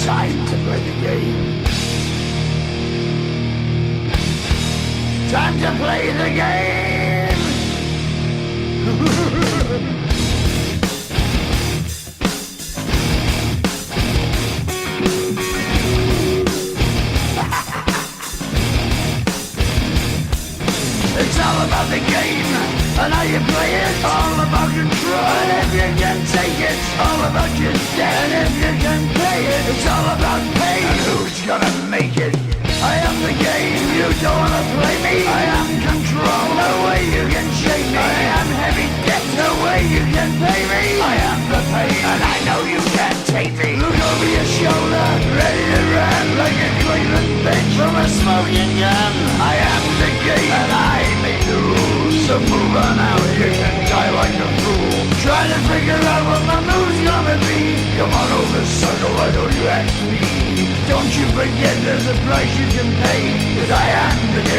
Time to play the game. Time to play the game. It's all about the game and how you play it. All about control, and if you can take it, all about your debt. And if you can play it, it's all about pain. And who's gonna make it? I am the game, you don't wanna play me. I am control, no way you can shake me. I am heavy debt, no way you can pay me. I am the pain, and I know you can't take me. Look over your shoulder, ready to run like a Cleveland bitch from a smoking gun. I am the game, and I make the rules. So move on out, you can die like a fool. Trying to figure out what my move's gonna be. Come on over, sucker, why don't you ask me? Don't you forget there's a price you can pay, 'cause I am the game.